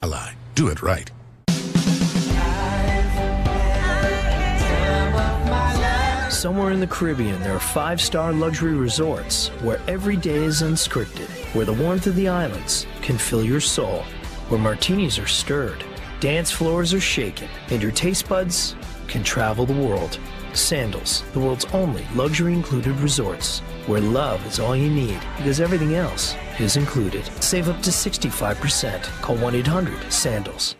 Ally. Do it right. Somewhere in the Caribbean, there are 5-star luxury resorts where every day is unscripted, where the warmth of the islands can fill your soul, where martinis are stirred, dance floors are shaken, and your taste buds can travel the world. Sandals, the world's only luxury-included resorts, where love is all you need because everything else is included. Save up to 65%. Call 1-800-SANDALS.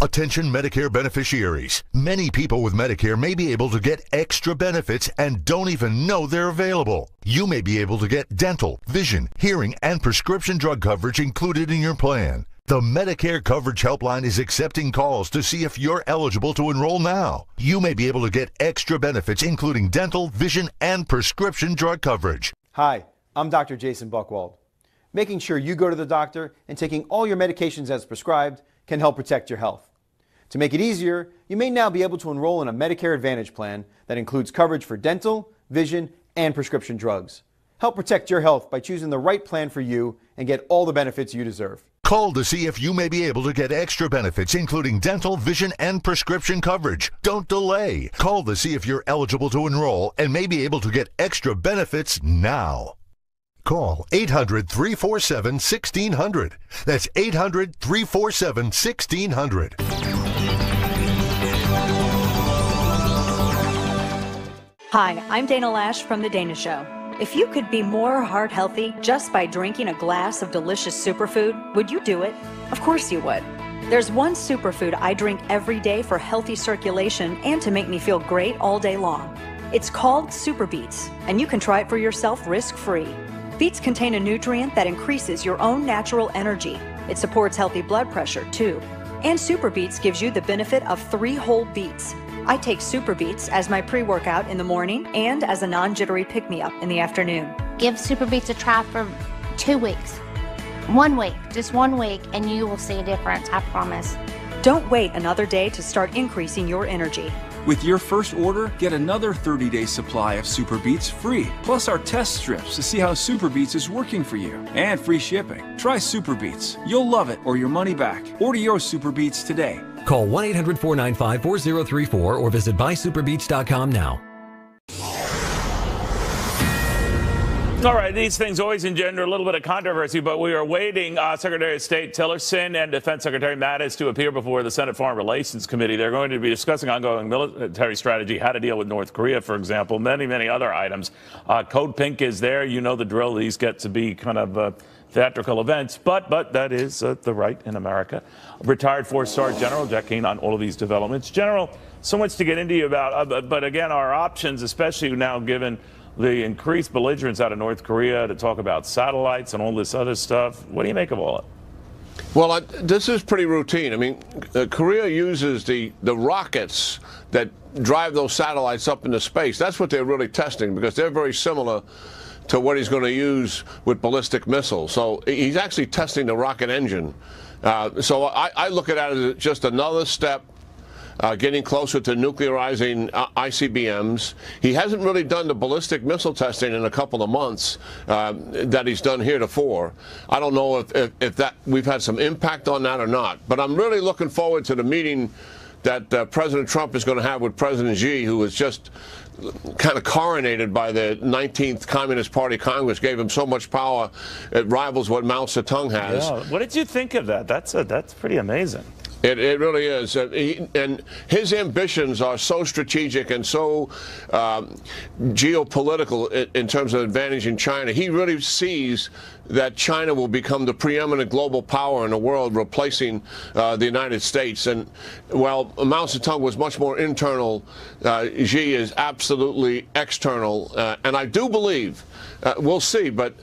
Attention Medicare beneficiaries. Many people with Medicare may be able to get extra benefits and don't even know they're available. You may be able to get dental, vision, hearing, and prescription drug coverage included in your plan. The Medicare Coverage Helpline is accepting calls to see if you're eligible to enroll now. You may be able to get extra benefits including dental, vision, and prescription drug coverage. Hi, I'm Dr. Jason Buchwald. Making sure you go to the doctor and taking all your medications as prescribed can help protect your health. To make it easier, you may now be able to enroll in a Medicare Advantage plan that includes coverage for dental, vision, and prescription drugs. Help protect your health by choosing the right plan for you and get all the benefits you deserve. Call to see if you may be able to get extra benefits, including dental, vision, and prescription coverage. Don't delay. Call to see if you're eligible to enroll and may be able to get extra benefits now. Call 800-347-1600. That's 800-347-1600. Hi, I'm Dana Lash from The Dana Show. If you could be more heart healthy just by drinking a glass of delicious superfood, would you do it? Of course you would. There's one superfood I drink every day for healthy circulation and to make me feel great all day long. It's called Super Beets, and you can try it for yourself risk-free. Beets contain a nutrient that increases your own natural energy. It supports healthy blood pressure, too. And Super Beets gives you the benefit of 3 whole beets. I take Super Beets as my pre-workout in the morning and as a non-jittery pick-me-up in the afternoon. Give Super Beets a try for 2 weeks. 1 week, just 1 week, and you will see a difference, I promise. Don't wait another day to start increasing your energy. With your first order, get another 30-day supply of Super Beets free, plus our test strips to see how Super Beets is working for you, and free shipping. Try Super Beets. You'll love it or your money back. Order your Super Beets today. Call 1-800-495-4034 or visit buysuperbeets.com now. All right, these things always engender a little bit of controversy, but we are awaiting Secretary of State Tillerson and Defense Secretary Mattis to appear before the Senate Foreign Relations Committee. They're going to be discussing ongoing military strategy, how to deal with North Korea, for example, many, many other items. Code Pink is there. You know the drill. These get to be kind of theatrical events, but that is the right in America. Retired 4-star General Jack Kane on all of these developments. General, so much to get into you about, but again, our options, especially now given the increased belligerence out of North Korea to talk about satellites and all this other stuff. What do you make of all it? Well, this is pretty routine. I mean, Korea uses the rockets that drive those satellites up into space. That's what they're really testing, because they're very similar to what he's going to use with ballistic missiles. So he's actually testing the rocket engine. So I look at it as just another step getting closer to nuclearizing ICBMs. He hasn't really done the ballistic missile testing in a couple of months that he's done heretofore. I don't know if that we've had some impact on that or not, but I'm really looking forward to the meeting that President Trump is going to have with President Xi, who was just kind of coronated by the 19th Communist Party Congress, gave him so much power it rivals what Mao Zedong has. Yeah. What did you think of that? That's pretty amazing. It really is. And his ambitions are so strategic and so geopolitical in terms of advantaging China. He really sees that China will become the preeminent global power in the world, replacing the United States. And while Mao Zedong was much more internal, Xi is absolutely external. And I do believe, we'll see, but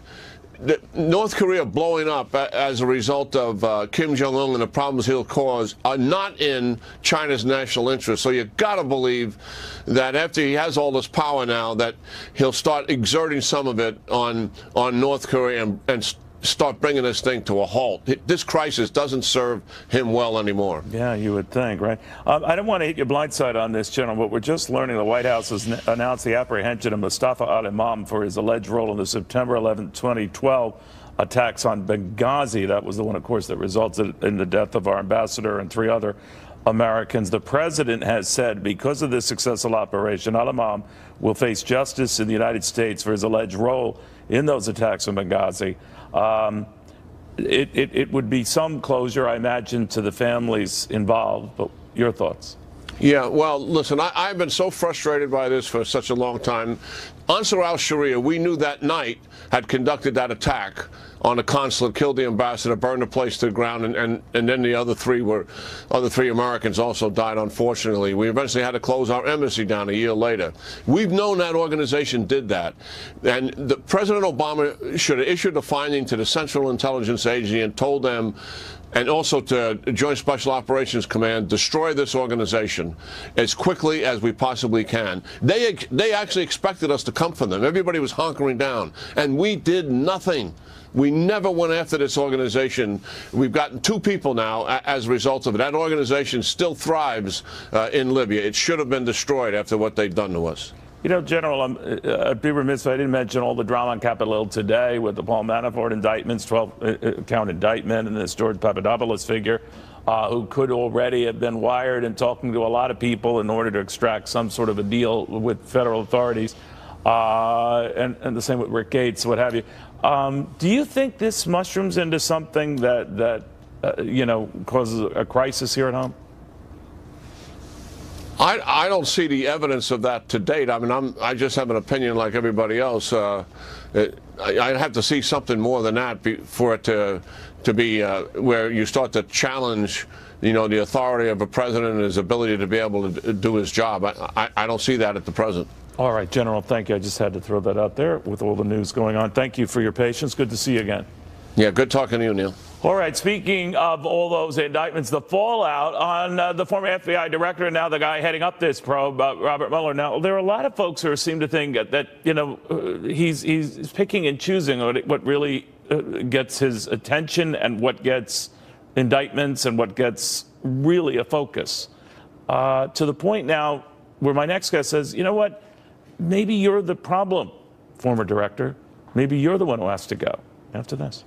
North Korea blowing up as a result of Kim Jong-un and the problems he'll cause are not in China's national interest. So you've got to believe that after he has all this power now, that he'll start exerting some of it on North Korea and start bringing this thing to a halt. This crisis doesn't serve him well anymore. Yeah, you would think, right? I don't want to hit your blind side on this, General, but we're just learning the White House has announced the apprehension of Mustafa al-Imam for his alleged role in the September 11, 2012 attacks on Benghazi. That was the one, of course, that resulted in the death of our ambassador and 3 other Americans. The president has said because of this successful operation, al-Imam will face justice in the United States for his alleged role in those attacks on Benghazi. It would be some closure, I imagine, to the families involved, but your thoughts? Yeah, well, listen, I've been so frustrated by this for such a long time. Ansar al-Sharia, we knew that night, had conducted that attack on the consulate, killed the ambassador, burned the place to the ground, and then the other 3 Americans also died, unfortunately. We eventually had to close our embassy down a year later. We've known that organization did that. And President Obama should have issued a finding to the Central Intelligence Agency and told them, and also to Joint Special Operations Command, destroy this organization as quickly as we possibly can. They actually expected us to come for them. Everybody was hunkering down, and we did nothing. We never went after this organization. We've gotten 2 people now as a result of it. That organization still thrives in Libya. It should have been destroyed after what they've done to us. You know, General, I'd be remiss if I didn't mention all the drama on Capitol Hill today with the Paul Manafort indictments, 12-count indictment, and this George Papadopoulos figure who could already have been wired and talking to a lot of people in order to extract some sort of a deal with federal authorities, and the same with Rick Gates, what have you. Do you think this mushrooms into something that you know, causes a crisis here at home? I don't see the evidence of that to date. I mean, I just have an opinion like everybody else. I'd have to see something more than that for it to be where you start to challenge, you know, the authority of a president and his ability to be able to do his job. I don't see that at the present. All right, General, thank you. I just had to throw that out there with all the news going on. Thank you for your patience. Good to see you again. Yeah, good talking to you, Neil. All right, speaking of all those indictments, the fallout on the former FBI director and now the guy heading up this probe, Robert Mueller. Now, there are a lot of folks who seem to think that, you know, he's picking and choosing what really gets his attention and what gets indictments and what gets really a focus. To the point now where my next guest says, you know what, maybe you're the problem, former director. Maybe you're the one who has to go. After this.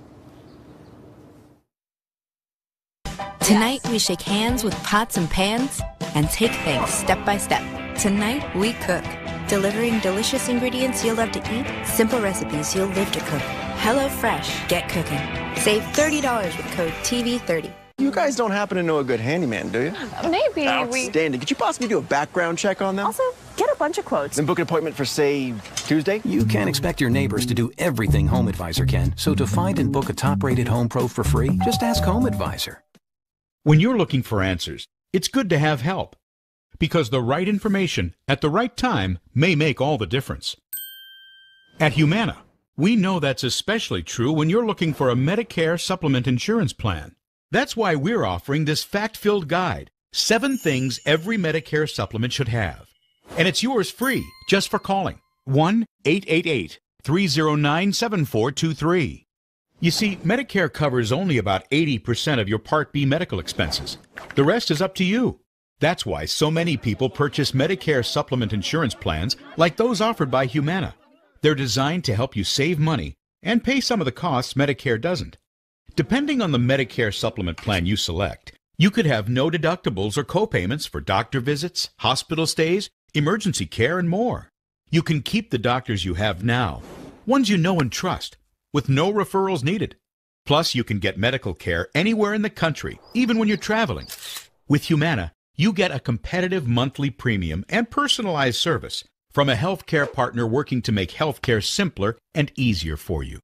Tonight, we shake hands with pots and pans and take things step by step. Tonight, we cook, delivering delicious ingredients you'll love to eat, simple recipes you'll live to cook. HelloFresh, get cooking. Save $30 with code TV30. You guys don't happen to know a good handyman, do you? Maybe. Outstanding. Could you possibly do a background check on them? Also, get a bunch of quotes. Then book an appointment for, say, Tuesday? You can't expect your neighbors to do everything Home Advisor can. So to find and book a top-rated home pro for free, just ask Home Advisor. When you're looking for answers, it's good to have help, because the right information at the right time may make all the difference. At Humana, we know that's especially true when you're looking for a Medicare supplement insurance plan. That's why we're offering this fact-filled guide, 7 things every Medicare supplement should have. And it's yours free just for calling 1-888-309-7423. You see, Medicare covers only about 80% of your Part B medical expenses. The rest is up to you. That's why so many people purchase Medicare supplement insurance plans like those offered by Humana. They're designed to help you save money and pay some of the costs Medicare doesn't. Depending on the Medicare supplement plan you select, you could have no deductibles or copayments for doctor visits, hospital stays, emergency care, and more. You can keep the doctors you have now, ones you know and trust, with no referrals needed. Plus, you can get medical care anywhere in the country, even when you're traveling. With Humana, you get a competitive monthly premium and personalized service from a healthcare partner working to make healthcare simpler and easier for you.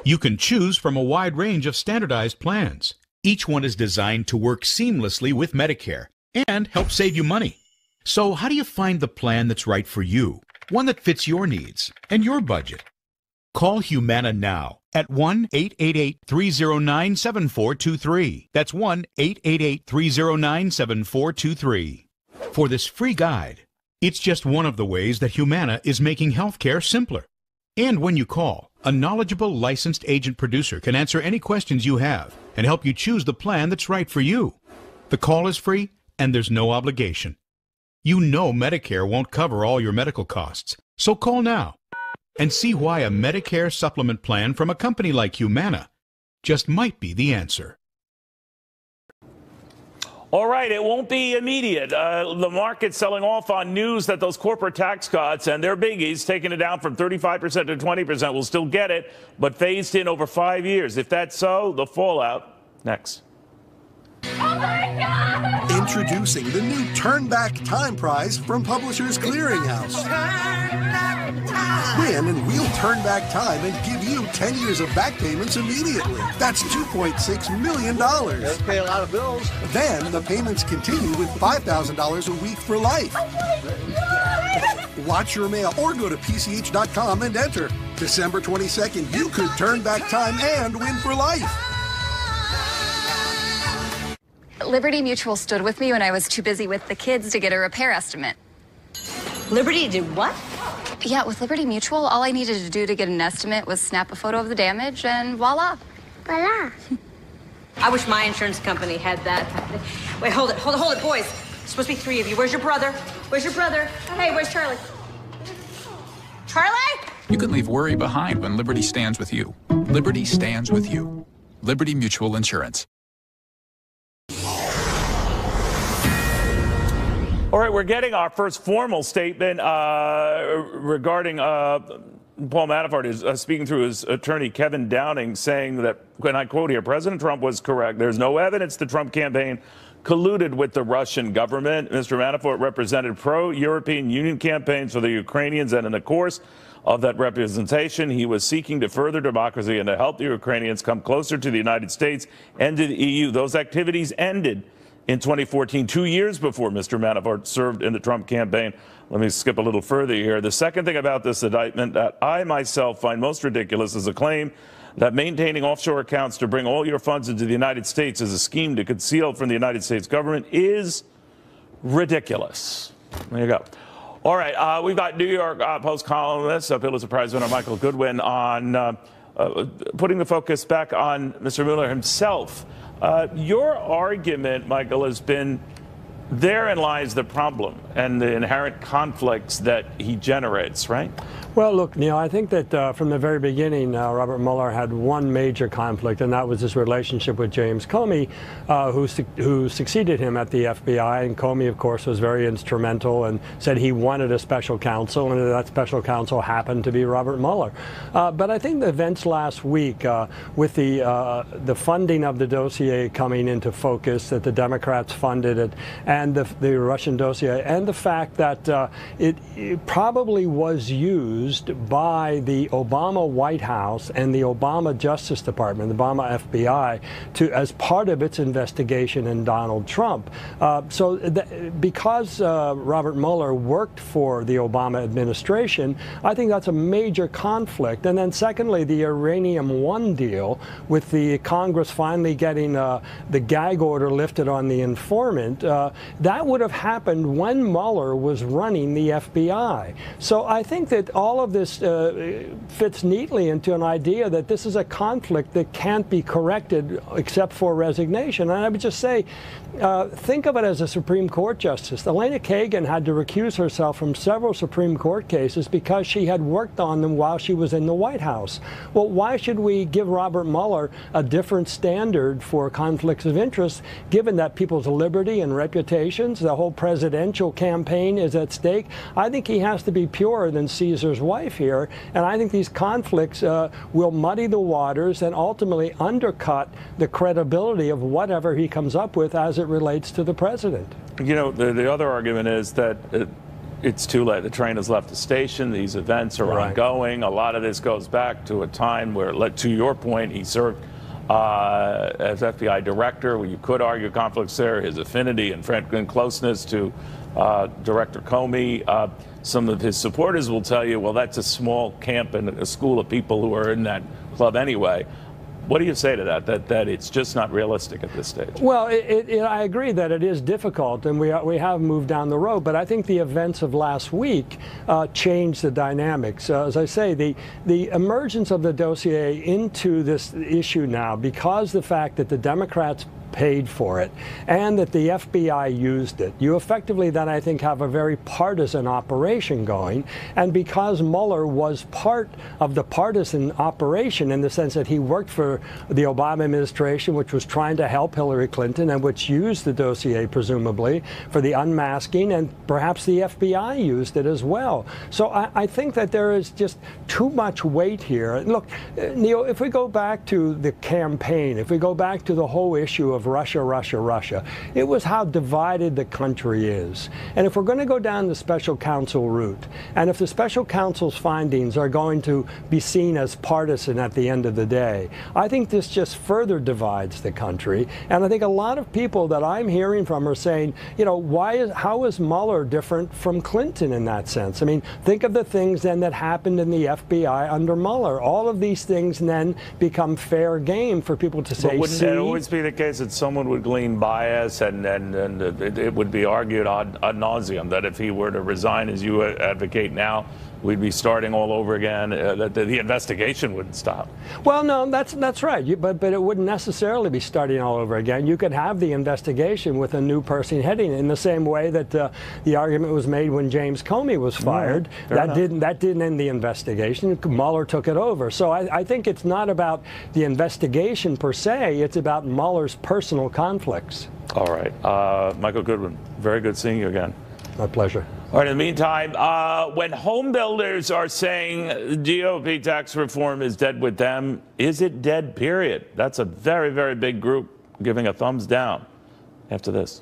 You can choose from a wide range of standardized plans. Each one is designed to work seamlessly with Medicare and help save you money. So how do you find the plan that's right for you, one that fits your needs and your budget? Call Humana now at 1-888-309-7423. That's 1-888-309-7423. For this free guide, it's just one of the ways that Humana is making healthcare simpler. And when you call, a knowledgeable licensed agent producer can answer any questions you have and help you choose the plan that's right for you. The call is free and there's no obligation. You know Medicare won't cover all your medical costs, so call now and see why a Medicare supplement plan from a company like Humana just might be the answer. All right, it won't be immediate. The market's selling off on news that those corporate tax cuts and their biggies, taking it down from 35% to 20%, will still get it, but phased in over 5 years. If that's so, the fallout next. Oh my God! Introducing the new Turn Back Time Prize from Publishers Clearinghouse. Win and we'll turn back time and give you 10 years of back payments immediately. That's $2.6 million. Does pay a lot of bills. Then the payments continue with $5,000 a week for life. Watch your mail or go to pch.com and enter. December 22nd, you could turn back time and win for life. Liberty Mutual stood with me when I was too busy with the kids to get a repair estimate. Liberty did what? Yeah, with Liberty Mutual, all I needed to do to get an estimate was snap a photo of the damage and voila. Voila. I wish my insurance company had that. Wait, hold it, boys. There's supposed to be 3 of you. Where's your brother? Where's your brother? Hey, where's Charlie? Charlie? You can leave worry behind when Liberty stands with you. Liberty stands with you. Liberty Mutual Insurance. All right, we're getting our first formal statement regarding Paul Manafort is speaking through his attorney, Kevin Downing, saying that, and I quote here, President Trump was correct. There's no evidence the Trump campaign colluded with the Russian government. Mr. Manafort represented pro-European Union campaigns for the Ukrainians, and in the course of that representation, he was seeking to further democracy and to help the Ukrainians come closer to the United States and to the EU. Those activities ended in 2014, 2 years before Mr. Manafort served in the Trump campaign. Let me skip a little further here. The second thing about this indictment that I myself find most ridiculous is a claim that maintaining offshore accounts to bring all your funds into the United States is a scheme to conceal from the United States government is ridiculous. There you go. All right, we've got New York Post columnist, Pulitzer Prize winner Michael Goodwin on putting the focus back on Mr. Mueller himself. Your argument, Michael, has been therein lies the problem and the inherent conflicts that he generates, right? Well, look, Neil, I think that from the very beginning, Robert Mueller had one major conflict, and that was his relationship with James Comey, who succeeded him at the FBI. And Comey, of course, was very instrumental and said he wanted a special counsel, and that special counsel happened to be Robert Mueller. But I think the events last week, with the funding of the dossier coming into focus, that the Democrats funded it, and the Russian dossier, and the fact that it probably was used by the Obama White House and the Obama Justice Department, the Obama FBI, as part of its investigation in Donald Trump. Because Robert Mueller worked for the Obama administration, I think that's a major conflict. And then secondly, the Uranium One deal, with the Congress finally getting the gag order lifted on the informant, that would have happened when Mueller was running the FBI. So I think that all of this fits neatly into an idea that this is a conflict that can't be corrected except for resignation. And I would just say, think of it as a Supreme Court justice. Elena Kagan had to recuse herself from several Supreme Court cases because she had worked on them while she was in the White House. Well, why should we give Robert Mueller a different standard for conflicts of interest, given that people's liberty and reputations, the whole presidential campaign is at stake? I think he has to be purer than Caesar's wife here, and I think these conflicts will muddy the waters and ultimately undercut the credibility of whatever he comes up with as it relates to the president. You know, the other argument is that it's too late. The train has left the station. These events are ongoing. A lot of this goes back to a time where, to your point, he served as FBI director, where you could argue conflicts there, his affinity and closeness to Director Comey. Some of his supporters will tell you, well, that's a small camp and a school of people who are in that club anyway. What do you say to that? That it's just not realistic at this stage? Well, I agree that it is difficult, and we have moved down the road. But I think the events of last week changed the dynamics. As I say, the emergence of the dossier into this issue now, because the fact that the Democrats paid for it, and that the FBI used it. You effectively then, I think, have a very partisan operation going, and because Mueller was part of the partisan operation in the sense that he worked for the Obama administration, which was trying to help Hillary Clinton and which used the dossier, presumably, for the unmasking, and perhaps the FBI used it as well. So I think that there is just too much weight here. Look, Neil, if we go back to the campaign, if we go back to the whole issue of Russia, Russia, Russia, it was how divided the country is. And if we're going to go down the special counsel route, and if the special counsel's findings are going to be seen as partisan at the end of the day, I think this just further divides the country. And I think a lot of people that I'm hearing from are saying, you know, how is Mueller different from Clinton in that sense? I mean, think of the things then that happened in the FBI under Mueller. All of these things then become fair game for people to say, but wouldn't it always be the case that someone would glean bias, and it would be argued ad nauseum that if he were to resign as you advocate now, we'd be starting all over again, that the investigation wouldn't stop? Well, no, that's right. But it wouldn't necessarily be starting all over again. You could have the investigation with a new person heading it, in the same way that the argument was made when James Comey was fired. That didn't end the investigation. Mueller took it over. So I think it's not about the investigation per se. It's about Mueller's personal conflicts. All right. Michael Goodwin, very good seeing you again. My pleasure. All right, in the meantime, when home builders are saying GOP tax reform is dead with them, is it dead, period? That's a very, very big group giving a thumbs down after this.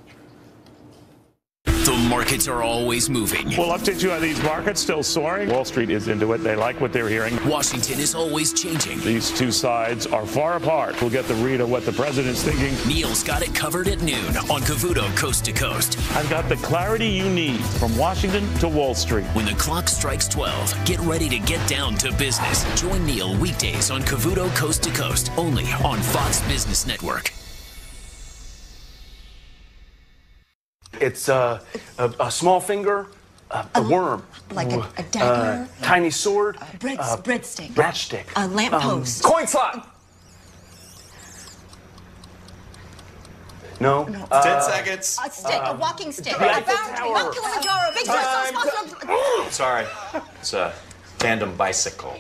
The markets are always moving. We'll update you on these markets still soaring. Wall Street is into it. They like what they're hearing. Washington is always changing. These two sides are far apart. We'll get the read of what the president's thinking. Neil's got it covered at noon on Cavuto Coast to Coast. I've got the clarity you need from Washington to Wall Street. When the clock strikes 12, get ready to get down to business. Join Neil weekdays on Cavuto Coast to Coast, only on Fox Business Network. It's a small finger, a worm. Like a dagger? Tiny sword. Breadstick. Matchstick. A lamppost. Coin slot. No. 10 seconds. A stick, a walking stick, the a Eiffel boundary, Tower. Mount Kilimanjaro, big Time. Sorry. It's a tandem bicycle.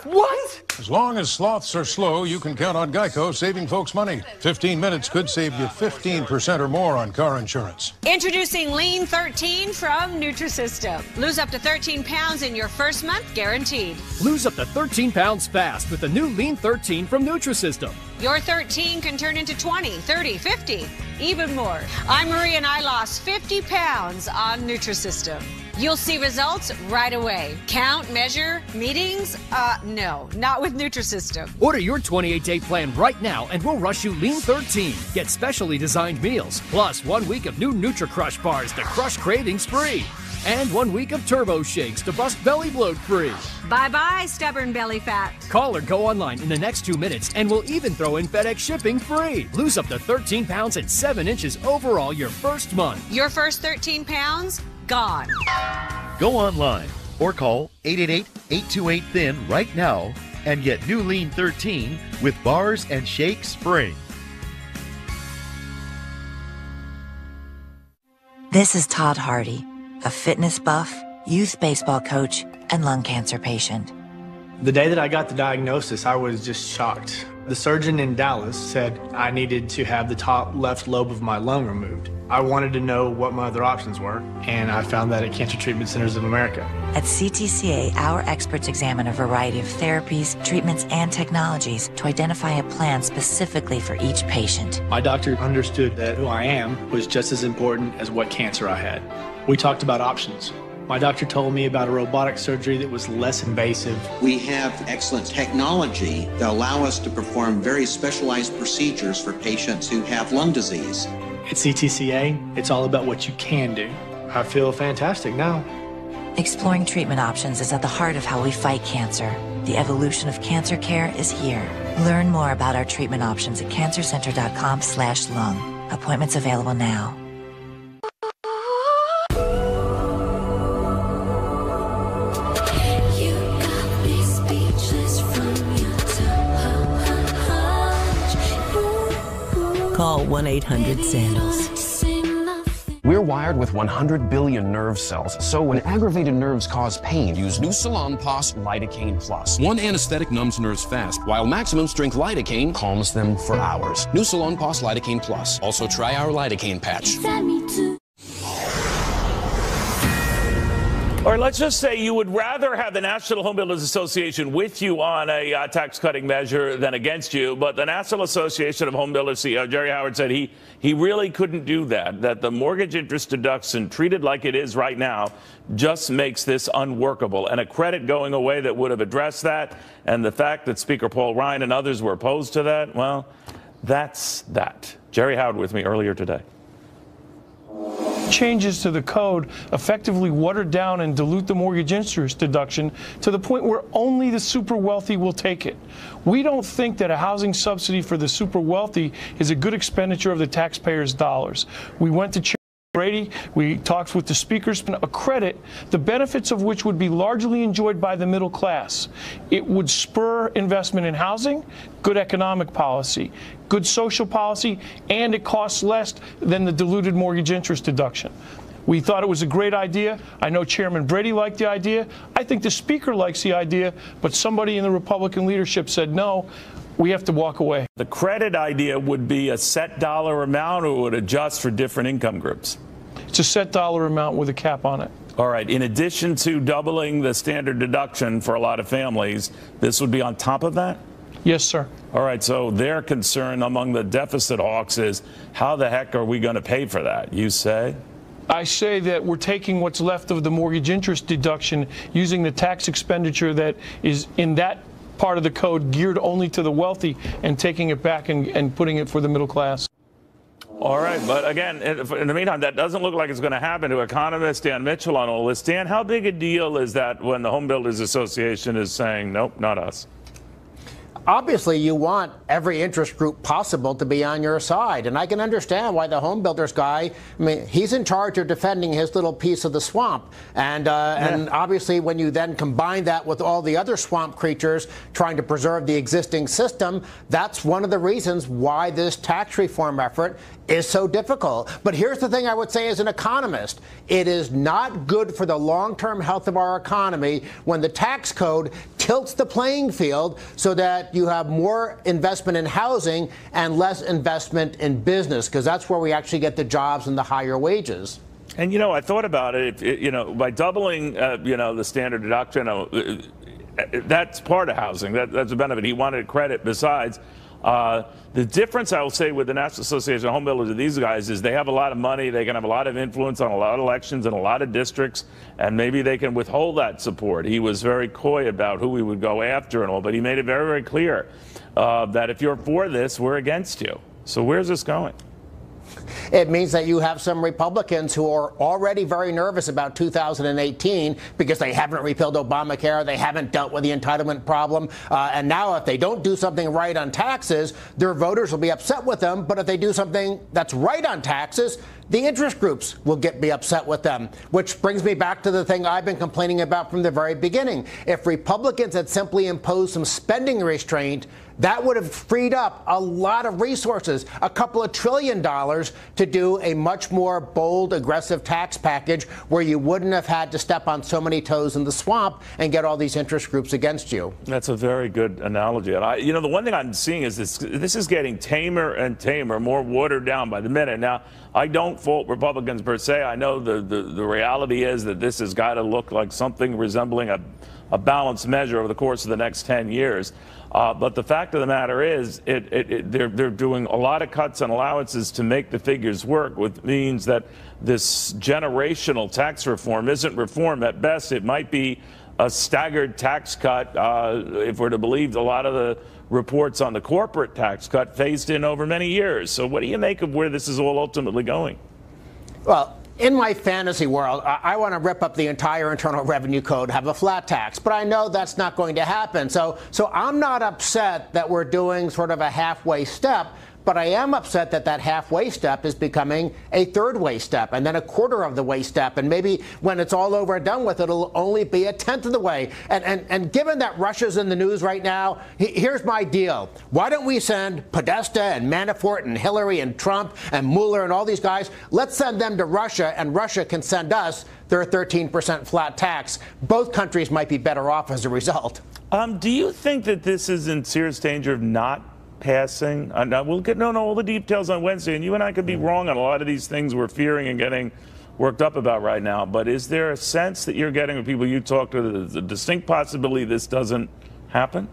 What? As long as sloths are slow, you can count on Geico saving folks money. 15 minutes could save you 15% or more on car insurance. Introducing Lean 13 from Nutrisystem. Lose up to 13 pounds in your first month, guaranteed. Lose up to 13 pounds fast with the new Lean 13 from Nutrisystem. Your 13 can turn into 20, 30, 50, even more. I'm Marie and I lost 50 pounds on Nutrisystem. You'll see results right away. Count, measure, meetings? No, not with Nutrisystem. Order your 28-day plan right now and we'll rush you Lean 13. Get specially designed meals, plus 1 week of new NutriCrush bars to crush cravings free. And 1 week of Turbo Shakes to bust belly bloat free. Bye-bye, stubborn belly fat. Call or go online in the next 2 minutes and we'll even throw in FedEx shipping free. Lose up to 13 pounds and 7 inches overall your first month. Your first 13 pounds? Gone. Go online or call 888-828-THIN right now and get new Lean 13 with bars and shakes free. This is Todd Hardy, a fitness buff, youth baseball coach, and lung cancer patient. The day that I got the diagnosis, I was just shocked. The surgeon in Dallas said I needed to have the top left lobe of my lung removed. I wanted to know what my other options were, and I found that at Cancer Treatment Centers of America. At CTCA, our experts examine a variety of therapies, treatments, and technologies to identify a plan specifically for each patient. My doctor understood that who I am was just as important as what cancer I had. We talked about options. My doctor told me about a robotic surgery that was less invasive. We have excellent technology that allow us to perform very specialized procedures for patients who have lung disease. At CTCA, it's all about what you can do. I feel fantastic now. Exploring treatment options is at the heart of how we fight cancer. The evolution of cancer care is here. Learn more about our treatment options at cancercenter.com/lung. Appointments available now. Call 1-800-SANDALS. We're wired with 100 billion nerve cells, so when aggravated nerves cause pain, use New Salonpas Lidocaine Plus. One anesthetic numbs nerves fast, while maximum strength lidocaine calms them for hours. New Salonpas Lidocaine Plus. Also try our lidocaine patch. Or let's just say you would rather have the National Home Builders Association with you on a tax-cutting measure than against you, but the National Association of Home Builders CEO Jerry Howard said he really couldn't do that the mortgage interest deduction treated like it is right now just makes this unworkable, and a credit going away that would have addressed that, and the fact that Speaker Paul Ryan and others were opposed to that, well, that's that. Jerry Howard with me earlier today. Changes to the code effectively water down and dilute the mortgage interest deduction to the point where only the super wealthy will take it. We don't think that a housing subsidy for the super wealthy is a good expenditure of the taxpayers' dollars. We went to Chairman Brady, we talked with the speakers, a credit, the benefits of which would be largely enjoyed by the middle class. It would spur investment in housing, good economic policy, good social policy, and it costs less than the diluted mortgage interest deduction. We thought it was a great idea. I know Chairman Brady liked the idea. I think the Speaker likes the idea, but somebody in the Republican leadership said no. We have to walk away. The credit idea would be a set dollar amount, or would adjust for different income groups? It's a set dollar amount with a cap on it. All right. In addition to doubling the standard deduction for a lot of families, this would be on top of that? Yes, sir. All right. So their concern among the deficit hawks is, how the heck are we going to pay for that? You say? I say that we're taking what's left of the mortgage interest deduction, using the tax expenditure that is in that part of the code geared only to the wealthy, and taking it back and putting it for the middle class. All right, but again, in the meantime, that doesn't look like it's going to happen. To economist Dan Mitchell on all this. Dan, how big a deal is that when the Home Builders Association is saying, nope, not us? Obviously, you want every interest group possible to be on your side. And I can understand why the home builders guy, I mean, he's in charge of defending his little piece of the swamp. And obviously, when you then combine that with all the other swamp creatures trying to preserve the existing system, that's one of the reasons why this tax reform effort is so difficult. But here's the thing I would say as an economist. It is not good for the long-term health of our economy when the tax code tilts the playing field so that you have more investment in housing and less investment in business, because that's where we actually get the jobs and the higher wages. And, you know, I thought about it, by doubling, the standard deduction, that's part of housing. That's a benefit. He wanted credit besides. The difference, I will say, with the National Association of Home Builders and these guys is they have a lot of money. They can have a lot of influence on a lot of elections in a lot of districts, and maybe they can withhold that support. He was very coy about who we would go after and all, but he made it very, very clear that if you're for this, we're against you. So where's this going? It means that you have some Republicans who are already very nervous about 2018 because they haven't repealed Obamacare, they haven't dealt with the entitlement problem, and now if they don't do something right on taxes, their voters will be upset with them. But if they do something that's right on taxes, the interest groups will be upset with them, which brings me back to the thing I've been complaining about from the very beginning. If Republicans had simply imposed some spending restraint, that would have freed up a lot of resources, a couple of $1 trillion, to do a much more bold, aggressive tax package where you wouldn't have had to step on so many toes in the swamp and get all these interest groups against you. That's a very good analogy. And the one thing I'm seeing is this is getting tamer and tamer, more watered down by the minute. Now, I don't fault Republicans per se. I know the reality is that this has got to look like something resembling a balanced measure over the course of the next 10 years. But the fact of the matter is they're doing a lot of cuts and allowances to make the figures work, which means that this generational tax reform isn't reform. At best, it might be a staggered tax cut, if we're to believe a lot of the reports on the corporate tax cut, phased in over many years. So what do you make of where this is all ultimately going? Well, in my fantasy world, I want to rip up the entire Internal Revenue Code, have a flat tax, but I know that's not going to happen. So I'm not upset that we're doing sort of a halfway step, but I am upset that that halfway step is becoming a third-way step, and then a quarter of the way step, and maybe when it's all over and done with, it'll only be a tenth of the way. And given that Russia's in the news right now, here's my deal. Why don't we send Podesta and Manafort and Hillary and Trump and Mueller and all these guys? Let's send them to Russia, and Russia can send us their 13% flat tax. Both countries might be better off as a result. Do you think that this is in serious danger of not passing? We'll get all the details on Wednesday, and you and I could be wrong on a lot of these things we're fearing and getting worked up about right now. But is there a sense that you're getting with people you talk to that there's a distinct possibility this doesn't happen?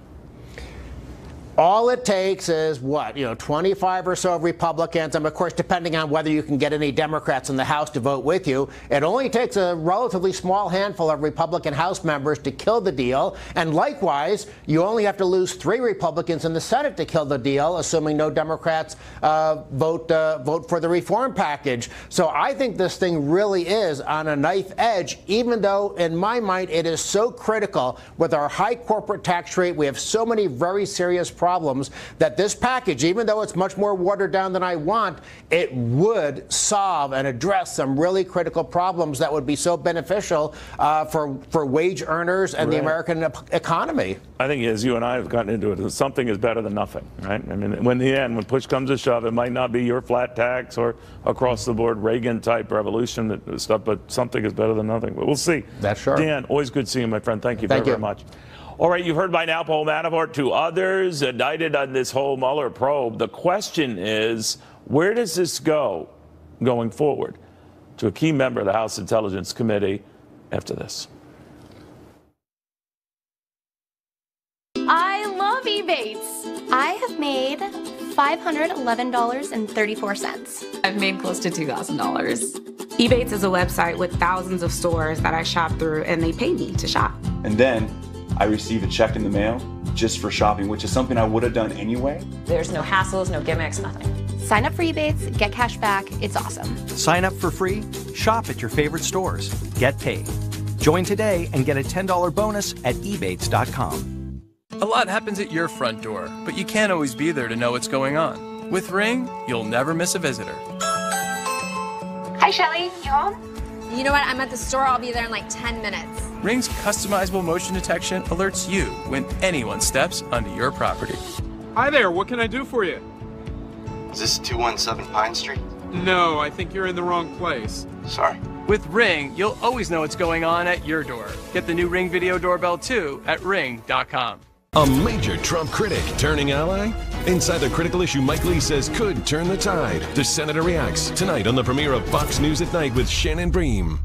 All it takes is, 25 or so Republicans, and of course, depending on whether you can get any Democrats in the House to vote with you, it only takes a relatively small handful of Republican House members to kill the deal. And likewise, you only have to lose 3 Republicans in the Senate to kill the deal, assuming no Democrats vote for the reform package. So I think this thing really is on a knife edge, even though, in my mind, it is so critical with our high corporate tax rate. We have so many very serious problems that this package, even though it's much more watered down than I want, it would solve and address some really critical problems that would be so beneficial for wage earners and the American economy. I think, as you and I have gotten into it, something is better than nothing, right? I mean, when push comes to shove, it might not be your flat tax or across the board Reagan-type revolution stuff, but something is better than nothing. But we'll see. That's sure. Dan, always good seeing you, my friend. Thank you very much. All right, you've heard by now Paul Manafort, 2 others indicted on this whole Mueller probe. The question is, where does this go going forward? To a key member of the House Intelligence Committee after this. I love Ebates. I have made $511.34. I've made close to $2,000. Ebates is a website with thousands of stores that I shop through, and they pay me to shop. And then I received a check in the mail just for shopping, which is something I would have done anyway. There's no hassles, no gimmicks, nothing. Sign up for Ebates, get cash back. It's awesome. Sign up for free, shop at your favorite stores, get paid. Join today and get a $10 bonus at ebates.com. A lot happens at your front door, but you can't always be there to know what's going on. With Ring, you'll never miss a visitor. Hi, Shelly. You home? You know what? I'm at the store. I'll be there in like 10 minutes. Ring's customizable motion detection alerts you when anyone steps onto your property. Hi there, what can I do for you? Is this 217 Pine Street? No, I think you're in the wrong place. Sorry. With Ring, you'll always know what's going on at your door. Get the new Ring Video Doorbell 2 at ring.com. A major Trump critic turning ally? Inside the critical issue Mike Lee says could turn the tide. The Senator Reacts tonight on the premiere of Fox News at Night with Shannon Bream.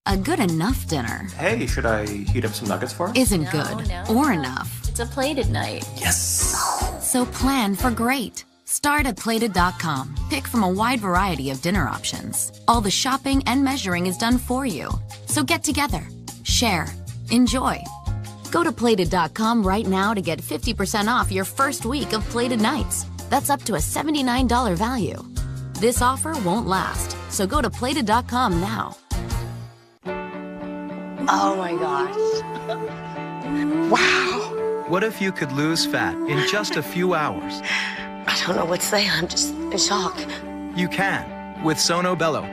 A good enough dinner Hey, should I heat up some nuggets for us? isn't good or enough. It's a plated night. Yes! So plan for great. Start at plated.com. Pick from a wide variety of dinner options. All the shopping and measuring is done for you. So get together, share, enjoy. Go to plated.com right now to get 50% off your first week of Plated Nights. That's up to a $79 value. This offer won't last, so go to plated.com now. Oh my gosh. Wow. What if you could lose fat in just a few hours? I don't know what to say. I'm just in shock. You can with Sono Bello.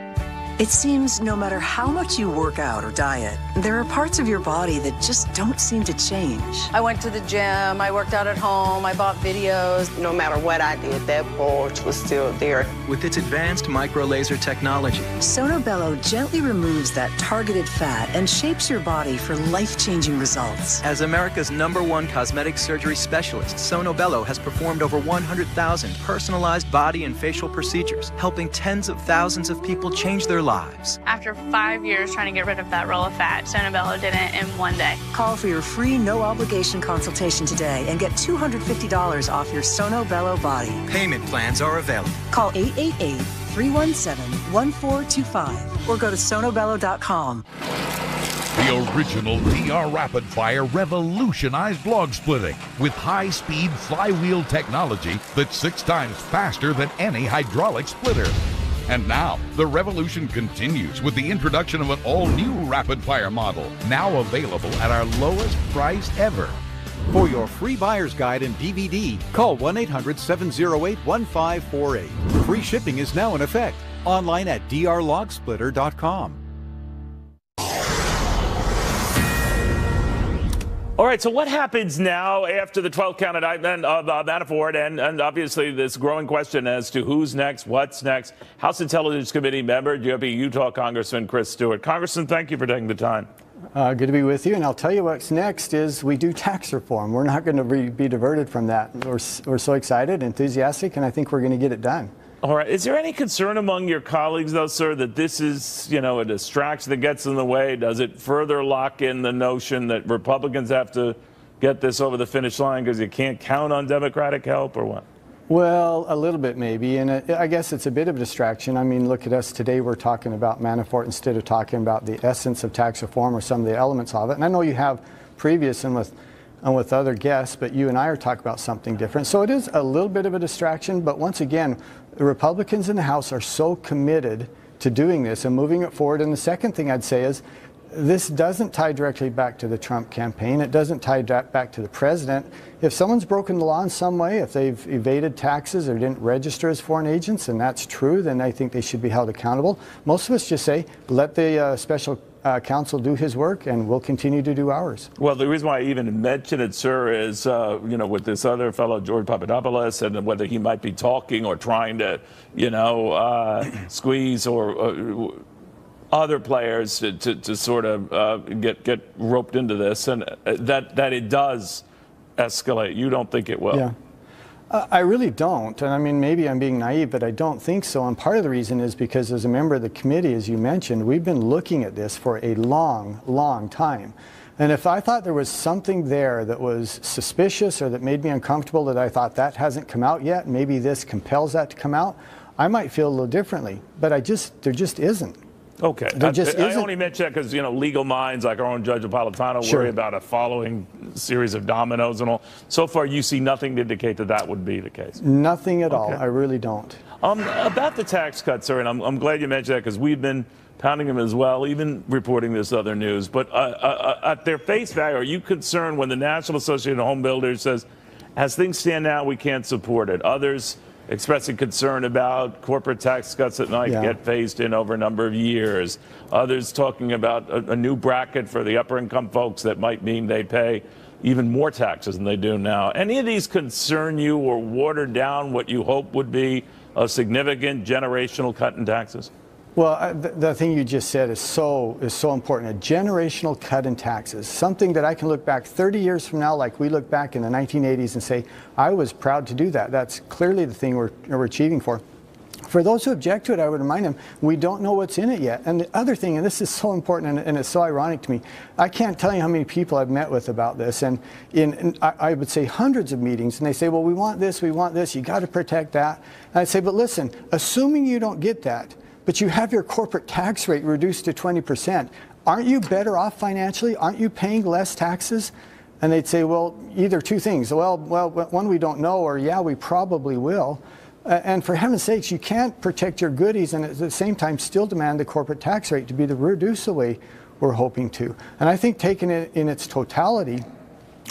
It seems no matter how much you work out or diet, there are parts of your body that just don't seem to change. I went to the gym, I worked out at home, I bought videos. No matter what I did, that bulge was still there. With its advanced micro-laser technology, Sono Bello gently removes that targeted fat and shapes your body for life-changing results. As America's #1 cosmetic surgery specialist, Sono Bello has performed over 100,000 personalized body and facial procedures, helping tens of thousands of people change their lives. After 5 years trying to get rid of that roll of fat, Sono Bello did it in one day. Call for your free no-obligation consultation today and get $250 off your Sono Bello body. Payment plans are available. Call 888-317-1425 or go to sonobello.com. The original DR Rapid Fire revolutionized log splitting with high-speed flywheel technology that's 6 times faster than any hydraulic splitter. And now, the revolution continues with the introduction of an all-new Rapid Fire model, now available at our lowest price ever. For your free buyer's guide and DVD, call 1-800-708-1548. Free shipping is now in effect. Online at drlogsplitter.com. All right, so what happens now after the 12th count indictment of Manafort and obviously this growing question as to who's next, what's next? House Intelligence Committee member, GOP Utah Congressman Chris Stewart. Congressman, thank you for taking the time. Good to be with you, and I'll tell you what's next is we do tax reform. We're not going to be diverted from that. We're so excited, enthusiastic, and I think we're going to get it done. All right. Is there any concern among your colleagues, though, sir, that this is, a distraction that gets in the way? Does it further lock in the notion that Republicans have to get this over the finish line because you can't count on Democratic help, or what? Well, a little bit maybe, and I guess it's a bit of a distraction. I mean, look at us today. We're talking about Manafort instead of talking about the essence of tax reform or some of the elements of it. And I know you have previous and with other guests, but you and I are talking about something different. So it is a little bit of a distraction, but once again, the Republicans in the House are so committed to doing this and moving it forward. And the second thing I'd say is this doesn't tie directly back to the Trump campaign. It doesn't tie back to the president. If someone's broken the law in some way, if they've evaded taxes or didn't register as foreign agents, and that's true, then I think they should be held accountable. Most of us just say, let the special counsel do his work, and we'll continue to do ours. Well, the reason why I even mention it, sir, is, with this other fellow, George Papadopoulos, and whether he might be talking or trying to, squeeze or other players to sort of get roped into this, and that it does escalate. You don't think it will? Yeah. I really don't, and I mean, maybe I'm being naive, but I don't think so. And part of the reason is because as a member of the committee, as you mentioned, we've been looking at this for a long, long time. And if I thought there was something there that was suspicious or that made me uncomfortable, that I thought that hasn't come out yet, maybe this compels that to come out, I might feel a little differently. But there just isn't. Okay. I only mention that because, legal minds like our own Judge Napolitano worry about a following series of dominoes and all. So far, you see nothing to indicate that would be the case. Nothing at all. I really don't. About the tax cuts, sir, and I'm glad you mentioned that because we've been pounding them as well, even reporting this other news. But at their face value, are you concerned when the National Association of Home Builders says, as things stand now, we can't support it? Others expressing concern about corporate tax cuts that might get phased in over a number of years. Others talking about a new bracket for the upper income folks that might mean they pay even more taxes than they do now. Any of these concern you or water down what you hope would be a significant generational cut in taxes? Well, the thing you just said is so important. A generational cut in taxes, something that I can look back 30 years from now, like we look back in the 1980s and say, I was proud to do that. That's clearly the thing we're achieving for. For those who object to it, I would remind them, we don't know what's in it yet. And the other thing, and this is so important and it's so ironic to me, I can't tell you how many people I've met with about this. And I would say hundreds of meetings, and they say, well, we want this, you got to protect that. And I'd say, but listen, assuming you don't get that, but you have your corporate tax rate reduced to 20%. Aren't you better off financially? Aren't you paying less taxes? And they'd say, well, either two things. Well, one, we don't know, or yeah, we probably will. And for heaven's sakes, you can't protect your goodies and at the same time still demand the corporate tax rate to be reduced the way we're hoping to. And I think taking it in its totality,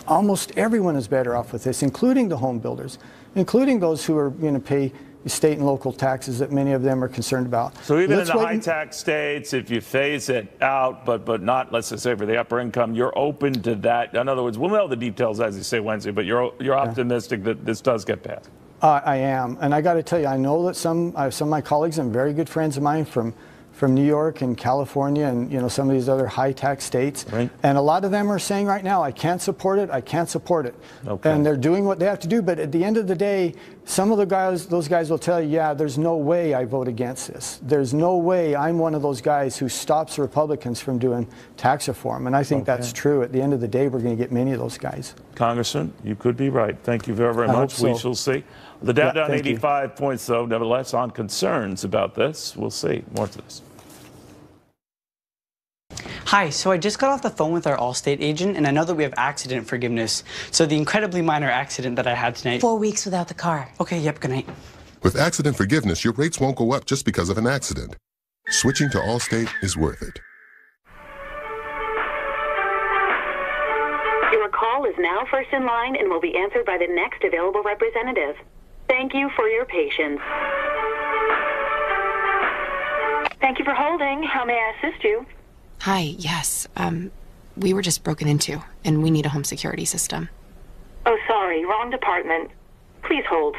almost everyone is better off with this, including the home builders, including those who are going to pay state and local taxes that many of them are concerned about. So even in the high tax states, if you phase it out, but not, let's just say, for the upper income, you're open to that. In other words, we'll know the details, as you say, Wednesday, but you're optimistic that this does get passed. I am, and I got to tell you, I know that some of my colleagues and very good friends of mine from New York and California and some of these other high tax states, and a lot of them are saying right now, I can't support it, okay. And they're doing what they have to do. But at the end of the day, some of those guys will tell you, yeah, there's no way I vote against this. There's no way I'm one of those guys who stops the Republicans from doing tax reform. And I think that's true. At the end of the day, we're going to get many of those guys. Congressman, you could be right. Thank you very, very much. We shall see. The Dow down 85 points, though, nevertheless, on concerns about this. We'll see. More to this. Hi, so I just got off the phone with our Allstate agent, and I know that we have accident forgiveness. So the incredibly minor accident that I had tonight. 4 weeks without the car. Okay, yep, good night. With accident forgiveness, your rates won't go up just because of an accident. Switching to Allstate is worth it. Your call call is now first in line and will be answered by the next available representative. Thank you for your patience. Thank you for holding. How may I assist you? Hi, yes. We were just broken into, and we need a home security system. Oh, sorry, wrong department. Please hold.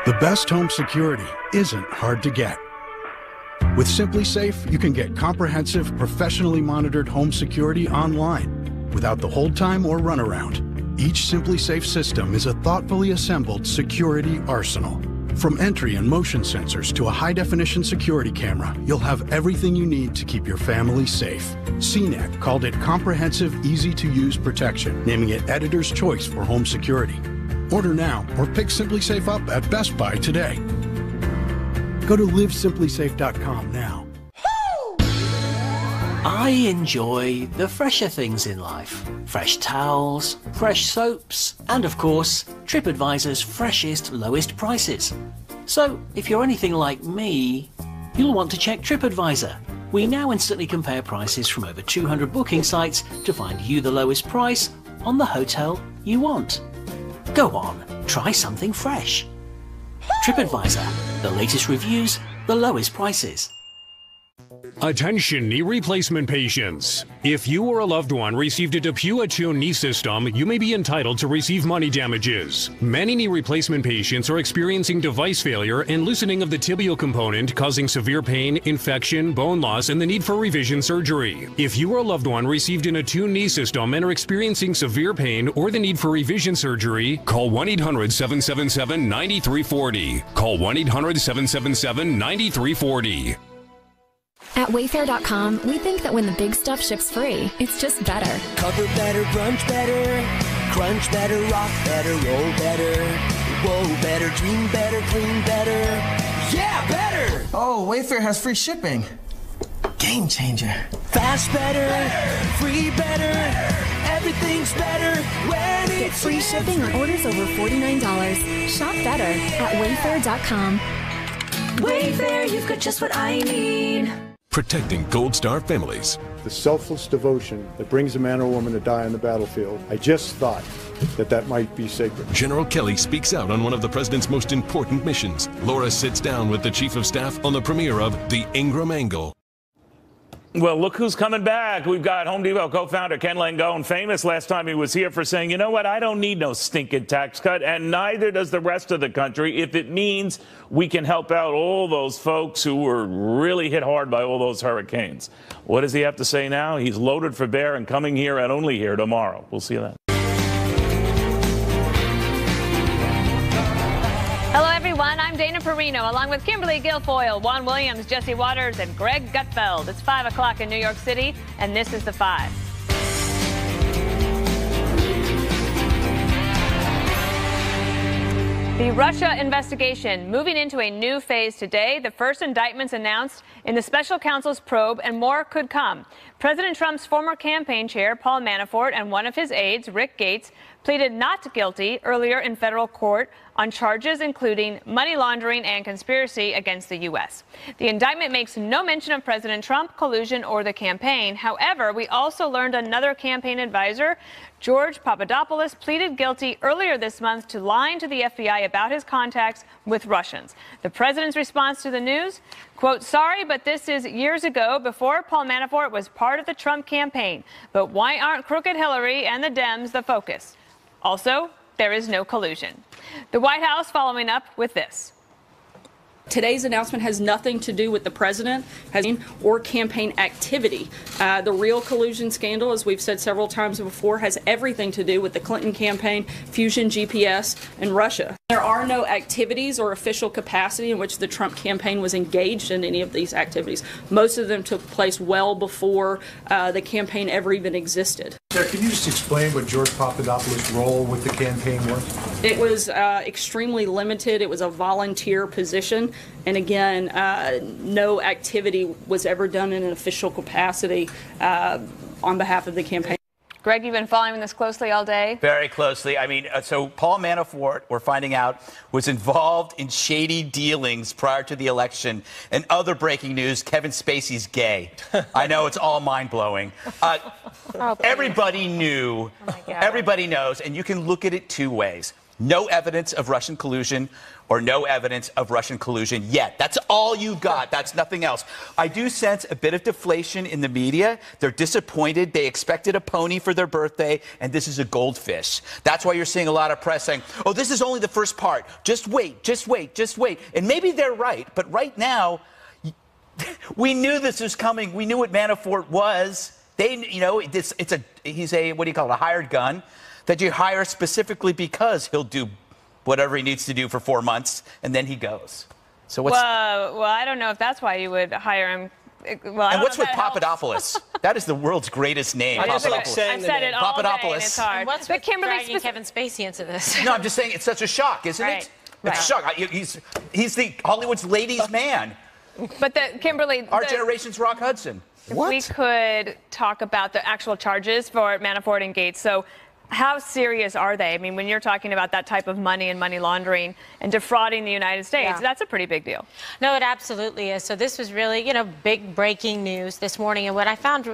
The best home security isn't hard to get. With SimpliSafe, you can get comprehensive, professionally monitored home security online without the hold time or runaround. Each SimpliSafe system is a thoughtfully assembled security arsenal. From entry and motion sensors to a high-definition security camera, you'll have everything you need to keep your family safe. CNET called it Comprehensive, Easy-to-Use Protection, naming it Editor's Choice for home security. Order now or pick SimpliSafe up at Best Buy today. Go to livesimplysafe.com now. I enjoy the fresher things in life. Fresh towels, fresh soaps, and of course, TripAdvisor's freshest, lowest prices. So, if you're anything like me, you'll want to check TripAdvisor. We now instantly compare prices from over 200 booking sites to find you the lowest price on the hotel you want. Go on, try something fresh. TripAdvisor, the latest reviews, the lowest prices. Attention knee replacement patients. If you or a loved one received a DePuy-Attune knee system, you may be entitled to receive money damages. Many knee replacement patients are experiencing device failure and loosening of the tibial component, causing severe pain, infection, bone loss, and the need for revision surgery. If you or a loved one received an Attune knee system and are experiencing severe pain or the need for revision surgery, call 1-800-777-9340. Call 1-800-777-9340. At Wayfair.com, we think that when the big stuff ships free, it's just better. Cover better, brunch better, crunch better, rock better, roll better, whoa better, dream better, clean better, yeah, better! Oh, Wayfair has free shipping. Game changer. Fast better, free better, everything's better when Get it's free shipping on orders over $49. Shop better at Wayfair.com. Wayfair, you've got just what I need. Protecting Gold Star families. The selfless devotion that brings a man or woman to die on the battlefield. I just thought that might be sacred. General Kelly speaks out on one of the president's most important missions. Laura sits down with the chief of staff on the premiere of The Ingram Angle. Well, look who's coming back. We've got Home Depot co-founder Ken Langone, famous last time he was here for saying, you know what, I don't need no stinking tax cut, and neither does the rest of the country if it means we can help out all those folks who were really hit hard by all those hurricanes. What does he have to say now? He's loaded for bear and coming here and only here tomorrow. We'll see you then. Hello, everyone. I'm Dana Perino, along with Kimberly Guilfoyle, Juan Williams, Jesse Waters, and Greg Gutfeld. It's 5 o'clock in New York City, and this is The 5. The Russia investigation moving into a new phase today. The first indictments announced in the special counsel's probe, and more could come. President Trump's former campaign chair, Paul Manafort, and one of his aides, Rick Gates, pleaded not guilty earlier in federal court on charges including money laundering and conspiracy against the U.S. The indictment makes no mention of President Trump, collusion, or the campaign. However, we also learned another campaign advisor, George Papadopoulos, pleaded guilty earlier this month to lying to the FBI about his contacts with Russians. The president's response to the news, quote, sorry, but this is years ago, before Paul Manafort was part of the Trump campaign. But why aren't crooked Hillary and the Dems the focus? Also, there is no collusion. The White House following up with this. Today's announcement has nothing to do with the president or campaign activity. The real collusion scandal, as we've said several times before, has everything to do with the Clinton campaign, Fusion GPS, and Russia. There are no activities or official capacity in which the Trump campaign was engaged in any of these activities. Most of them took place well before the campaign ever even existed. Sir, can you just explain what George Papadopoulos' role with the campaign was? It was extremely limited. It was a volunteer position. And again, no activity was ever done in an official capacity on behalf of the campaign. Greg, you've been following this closely all day. Very closely. I mean, so Paul Manafort, we're finding out, was involved in shady dealings prior to the election. And other breaking news, Kevin Spacey's gay. I know, it's all mind-blowing. Everybody knew. Everybody knows, and you can look at it two ways. No evidence of Russian collusion or no evidence of Russian collusion yet. That's all you got. That's nothing else. I do sense a bit of deflation in the media. They're disappointed. They expected a pony for their birthday, and this is a goldfish. That's why you're seeing a lot of press saying, oh, this is only the first part. Just wait, just wait, just wait. And maybe they're right, but right now, we knew this was coming. We knew what Manafort was. He's a, what do you call it, a hired gun that you hire specifically because he'll do whatever he needs to do for 4 months, and then he goes. So what's... Well, I don't know if that's why you would hire him. Well, and what's with Papadopoulos? That is the world's greatest name. I just like saying I've said it all day, and it's hard. And what's with dragging Kevin Spacey into this? No, I'm just saying it's such a shock, isn't it? It's a shock. He's the Hollywood's ladies' man. But Kimberly... Our generation's Rock Hudson. If we could talk about the actual charges for Manafort and Gates. So how serious are they? I mean, when you're talking about that type of money and money laundering and defrauding the United States, that's a pretty big deal. No, it absolutely is. So this was really, big breaking news this morning. And what I found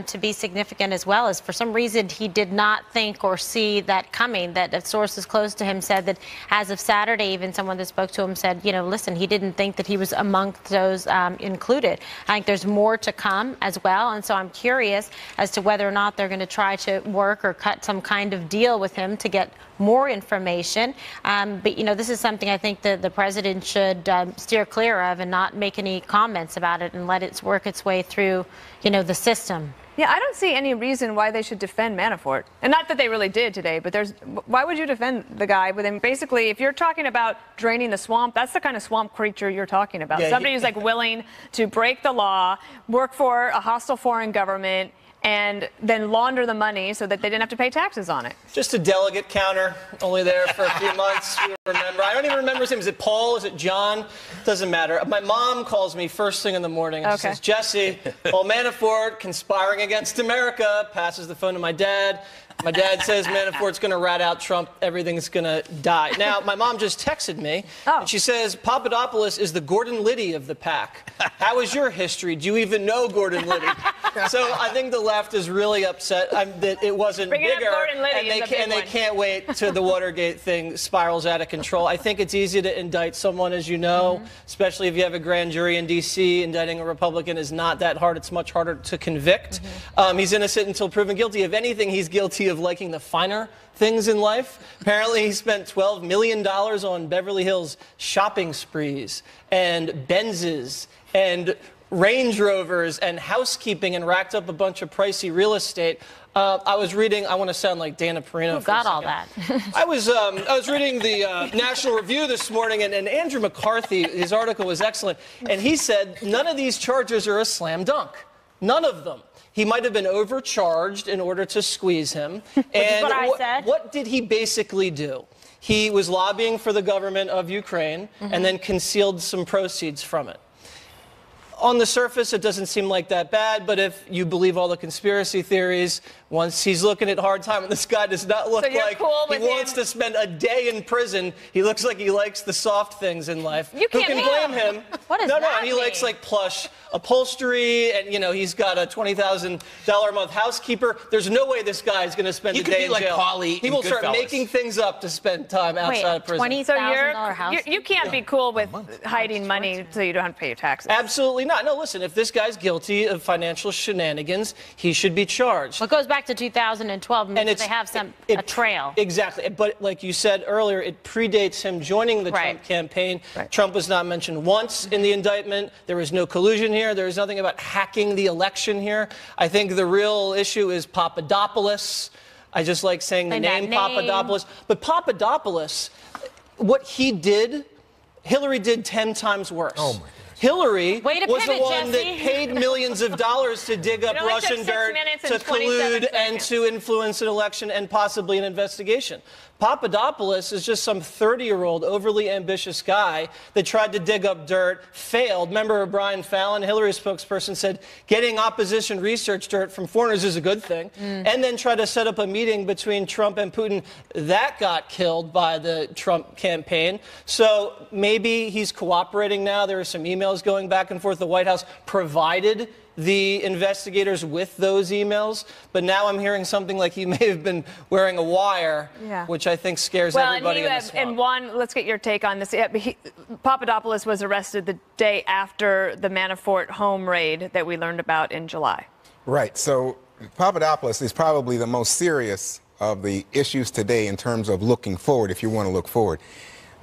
to be significant as well is for some reason he did not think or see that coming, that sources close to him said that as of Saturday, even someone that spoke to him said, listen, he didn't think that he was amongst those included. I think there's more to come as well. And so I'm curious as to whether or not they're going to try to work or cut some kind of deal with him to get more information. But, this is something I think that the president should steer clear of and not make any comments about it and let it work its way through, the system. Yeah, I don't see any reason why they should defend Manafort. And not that they really did today, but why would you defend the guy with him? Basically, if you're talking about draining the swamp, that's the kind of swamp creature you're talking about. Somebody who's willing to break the law, work for a hostile foreign government, and then launder the money so that they didn't have to pay taxes on it. Just a delegate counter, only there for a few months. We remember. I don't even remember his name. Is it Paul? Is it John? Doesn't matter. My mom calls me first thing in the morning and says, Jesse, Paul Manafort conspiring against America, passes the phone to my dad. My dad says Manafort's going to rat out Trump. Everything's going to die. Now, my mom just texted me, and she says, Papadopoulos is the Gordon Liddy of the pack. How is your history? Do you even know Gordon Liddy? So I think the left is really upset that it wasn't bigger, and they can't wait till the Watergate thing spirals out of control. I think it's easy to indict someone, as you know, especially if you have a grand jury in D.C. Indicting a Republican is not that hard. It's much harder to convict. He's innocent until proven guilty. If anything, he's guilty of liking the finer things in life. Apparently, he spent $12 million on Beverly Hills shopping sprees and Benzes and Range Rovers and housekeeping and racked up a bunch of pricey real estate. I was reading, I want to sound like Dana Perino. Who got all that? I was reading the National Review this morning, and Andrew McCarthy, his article was excellent, and he said none of these charges are a slam dunk. None of them. He might have been overcharged in order to squeeze him. And what did he basically do? He was lobbying for the government of Ukraine and then concealed some proceeds from it. On the surface, it doesn't seem like that bad, but if you believe all the conspiracy theories, once he's looking at hard time, and this guy does not look like he wants to spend a day in prison. He looks like he likes the soft things in life. You can't Who can blame him? What does that he likes plush upholstery, and he's got a $20,000 a month housekeeper. There's no way this guy is going to spend a day in jail. He will start making things up to spend time outside of prison. $20,000 house. You can't be cool with hiding money so you don't have to pay your taxes. Absolutely not. No, listen, if this guy's guilty of financial shenanigans, he should be charged. Well, it goes back to 2012, and they have a trail. Exactly. But like you said earlier, it predates him joining the Trump campaign. Trump was not mentioned once in the indictment. There was no collusion here. There is nothing about hacking the election here. I think the real issue is Papadopoulos. I just like saying the name Papadopoulos. But Papadopoulos, what he did, Hillary did 10 times worse. Oh, my God. Hillary was the one that paid millions of dollars to dig up Russian dirt, to collude, and to influence an election and possibly an investigation. Papadopoulos is just some 30-year-old overly ambitious guy that tried to dig up dirt, failed. Remember Brian Fallon, Hillary's spokesperson, said getting opposition research dirt from foreigners is a good thing, and then tried to set up a meeting between Trump and Putin. That got killed by the Trump campaign. So maybe he's cooperating now. There are some emails going back and forth. The White House provided the investigators with those emails, but now I'm hearing something like he may have been wearing a wire, which I think scares everybody in the swamp. And Juan, let's get your take on this. Papadopoulos was arrested the day after the Manafort home raid that we learned about in July. Right. So Papadopoulos is probably the most serious of the issues today in terms of looking forward, if you want to look forward.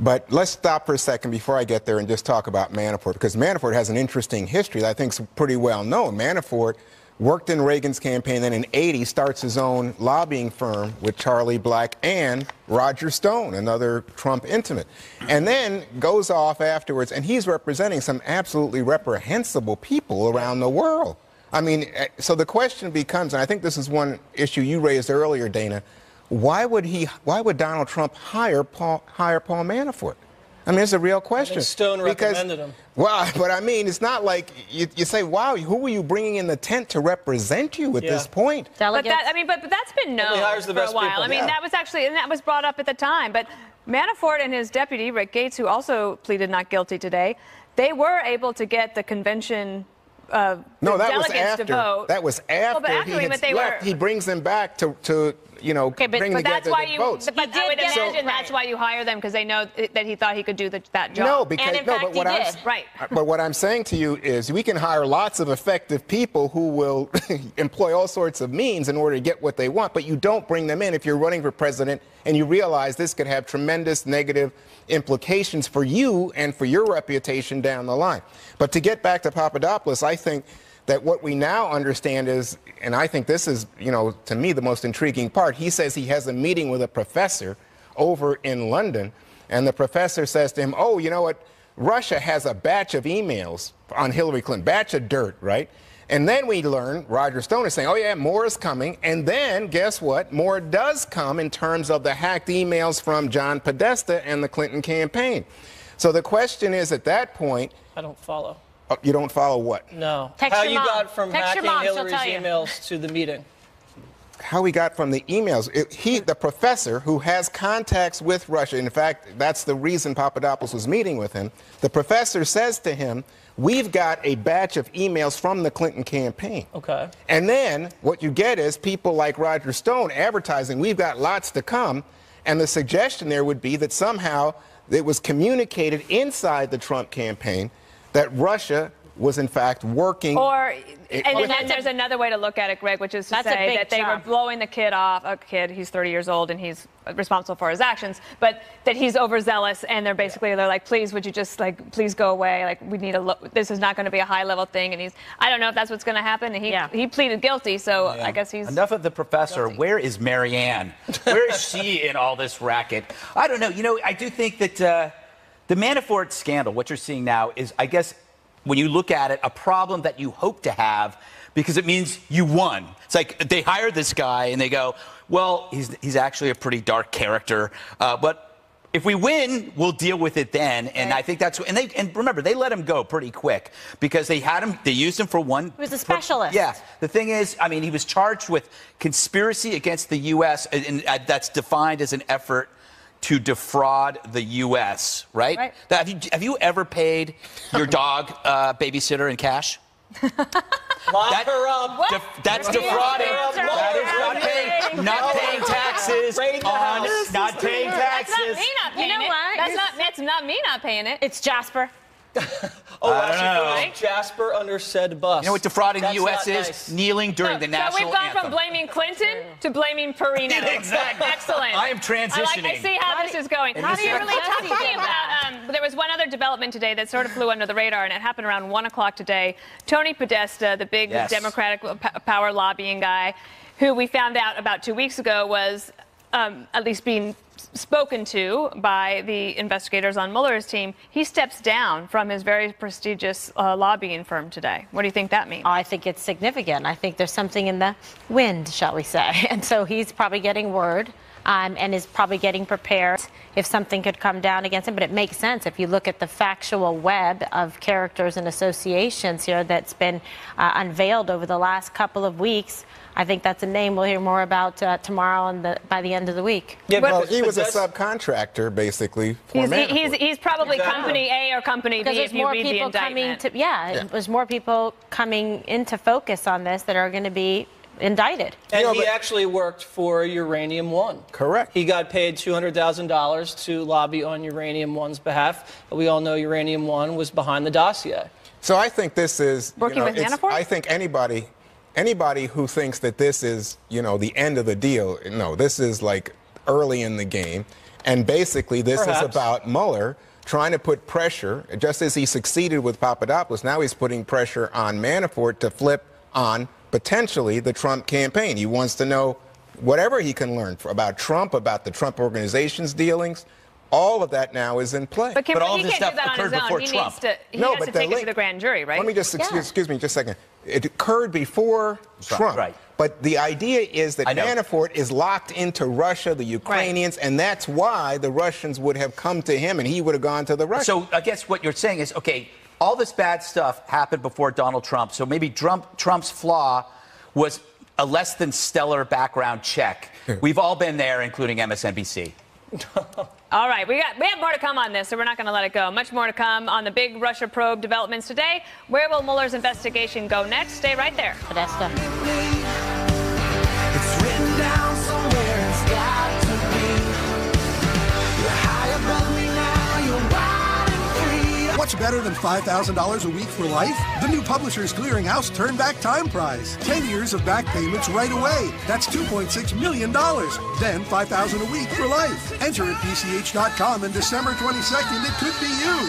But let's stop for a second before I get there and just talk about Manafort, because Manafort has an interesting history that I think is pretty well known. Manafort worked in Reagan's campaign, then in '80 starts his own lobbying firm with Charlie Black and Roger Stone, another Trump intimate, and then goes off afterwards, and he's representing some absolutely reprehensible people around the world. I mean, so the question becomes, and I think this is one issue you raised earlier, Dana, why would Donald Trump hire Paul Manafort? I mean, it's a real question. Stone recommended him. Well, but I mean, it's not like you say, wow, who were you bringing in the tent to represent you at this point? But that's been known for a while. I mean, that was actually, and that was brought up at the time. But Manafort and his deputy, Rick Gates, who also pleaded not guilty today, they were able to get the convention delegates to vote. That was after he left. He brings them back to bring together the votes. But I would imagine that's why you hire them, because they know that he thought he could do that job. No, because but what he did. Right. But what I'm saying to you is we can hire lots of effective people who will employ all sorts of means in order to get what they want, but you don't bring them in if you're running for president and you realize this could have tremendous negative implications for you and for your reputation down the line. But to get back to Papadopoulos, I think that what we now understand is, and I think this is, to me, the most intriguing part. He says he has a meeting with a professor over in London, and the professor says to him, oh, you know what? Russia has a batch of emails on Hillary Clinton, batch of dirt, right? And then we learn, Roger Stone is saying, oh, yeah, more is coming. And then, guess what? More does come in terms of the hacked emails from John Podesta and the Clinton campaign. So the question is, at that point... I don't follow. You don't follow what? No. Text How your you mom. got from Text hacking your mom, Hillary's she'll tell you. emails to the meeting? How we got from the emails. The professor who has contacts with Russia, in fact, that's the reason Papadopoulos was meeting with him, the professor says to him, we've got a batch of emails from the Clinton campaign. Okay. And then what you get is people like Roger Stone advertising, we've got lots to come, and the suggestion there would be that somehow it was communicated inside the Trump campaign that Russia was in fact working. And then there's another way to look at it, Greg, which is to say that they were blowing the kid off. A kid, he's 30 years old and he's responsible for his actions, but that he's overzealous, and they're like, please, would you just please go away? Like, we need this is not going to be a high level thing. And I don't know if that's what's going to happen. And he pleaded guilty, so I guess he's enough of the professor. Guilty. Where is Marianne? Where is she in all this racket? I don't know. I do think that the Manafort scandal, what you're seeing now, is, I guess, when you look at it, a problem that you hope to have, because it means you won. It's like they hire this guy and they go, well, he's actually a pretty dark character, but if we win, we'll deal with it then. And I think that's, and remember, they let him go pretty quick because they used him for one. He was a specialist. Yeah. The thing is, I mean, he was charged with conspiracy against the U.S., and that's defined as an effort to defraud the U.S., right? Have you ever paid your dog babysitter in cash? Lock her up. That's defrauding. That is not paying taxes. Not paying taxes. That's not me not paying it. That's not me not paying it. It's Jasper. Jasper under said bus. You know what defrauding the U.S. is? Nice. Kneeling during the national anthem. So we've gone from blaming Clinton to blaming Perino. Exactly. Excellent. I am transitioning. I see how this is going. How do you really talking about? There was one other development today that sort of flew under the radar, and it happened around 1 o'clock today. Tony Podesta, the big Democratic power lobbying guy, who we found out about 2 weeks ago was at least being spoken to by the investigators on Mueller's team, he steps down from his very prestigious lobbying firm today. What do you think that means? I think it's significant. I think there's something in the wind, shall we say. And so he's probably getting word and is probably getting prepared if something could come down against him. But it makes sense if you look at the factual web of characters and associations here that's been unveiled over the last couple of weeks. I think that's a name we'll hear more about tomorrow and by the end of the week. Yeah, well, he was a subcontractor, basically, for Manafort. He's probably company A or company B if you read the indictment. There's more people coming into focus on this that are going to be indicted. And he actually worked for Uranium One. Correct. He got paid $200,000 to lobby on Uranium One's behalf. We all know Uranium One was behind the dossier. So I think this is... Working with Manafort? I think anybody who thinks that this is, the end of the deal, no, this is like early in the game. And basically this is about Mueller trying to put pressure, just as he succeeded with Papadopoulos, now he's putting pressure on Manafort to flip on potentially the Trump campaign. He wants to know whatever he can learn about Trump, about the Trump organization's dealings. All of that now is in play. But all this stuff occurred before Trump. He has to take it to the grand jury, right? Let me just, excuse me just a second. It occurred before Trump. Right. But the idea is that Manafort is locked into Russia, the Ukrainians, and that's why the Russians would have come to him and he would have gone to the Russians. So I guess what you're saying is, okay, all this bad stuff happened before Donald Trump, so maybe Trump's flaw was a less than stellar background check. We've all been there, including MSNBC. All right, we have more to come on this, so we're not going to let it go. Much more to come on the big Russia probe developments today. Where will Mueller's investigation go next? Stay right there. Podesta. It's written down somewhere, it's got to be. You're high above me now, you're wild and free. What's better than $5,000 a week for life? The new Publishers Clearinghouse Turn Back Time Prize. 10 years of back payments right away. That's $2.6 million. Then $5,000 a week for life. Enter at PCH.com, and December 22nd, it could be you.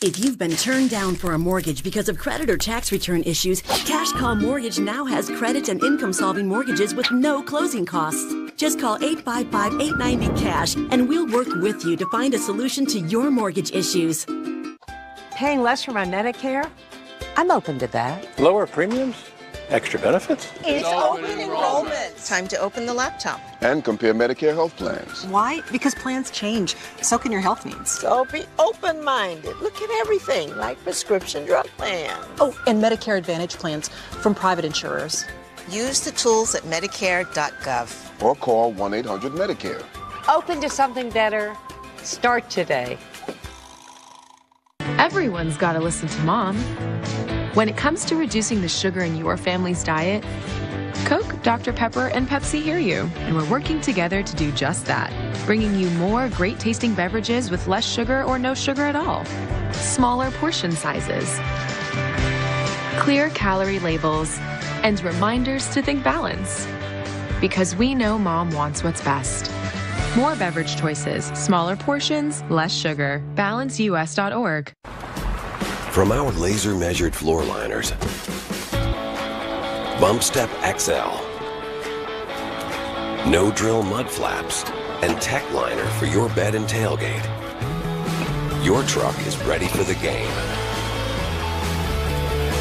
If you've been turned down for a mortgage because of credit or tax return issues, Cash Call Mortgage now has credit and income-solving mortgages with no closing costs. Just call 855-890-CASH, and we'll work with you to find a solution to your mortgage issues. Paying less for my Medicare? I'm open to that. Lower premiums? Extra benefits? It's open enrollment. Time to open the laptop. And compare Medicare health plans. Why? Because plans change. So can your health needs. So be open-minded. Look at everything, like prescription drug plans. Oh, and Medicare Advantage plans from private insurers. Use the tools at Medicare.gov. Or call 1-800-MEDICARE. Open to something better. Start today. Everyone's got to listen to Mom. When it comes to reducing the sugar in your family's diet, Coke, Dr. Pepper, and Pepsi hear you, and we're working together to do just that, bringing you more great-tasting beverages with less sugar or no sugar at all, smaller portion sizes, clear calorie labels, and reminders to think balance. Because we know Mom wants what's best. More beverage choices, smaller portions, less sugar. BalanceUS.org. From our laser-measured floor liners, Bump Step XL, No Drill Mud Flaps, and Tech Liner for your bed and tailgate, your truck is ready for the game.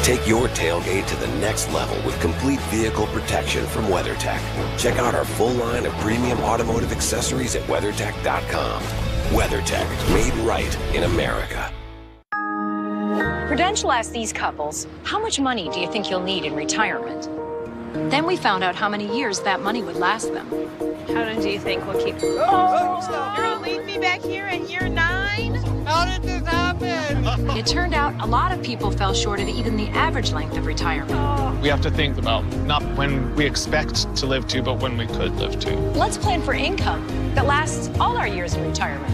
Take your tailgate to the next level with complete vehicle protection from WeatherTech. Check out our full line of premium automotive accessories at WeatherTech.com. WeatherTech, made right in America. Prudential asked these couples, how much money do you think you'll need in retirement? Then we found out how many years that money would last them. How long do you think we'll keep? Oh, you're gonna leave me back here at year 9? How did this happen? It turned out a lot of people fell short of even the average length of retirement. We have to think about not when we expect to live to, but when we could live to. Let's plan for income that lasts all our years in retirement.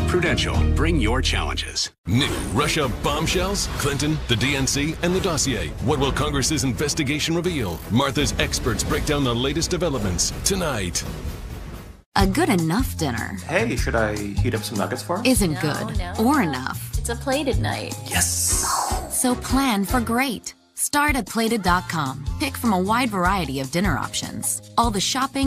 Prudential, bring your challenges. New Russia bombshells, Clinton, the DNC, and the dossier. What will Congress's investigation reveal? Martha's experts break down the latest developments tonight. A good enough dinner. Hey, should I heat up some nuggets for us? Isn't good or enough. It's a plated night. Yes! So plan for great. Start at plated.com. Pick from a wide variety of dinner options. All the shopping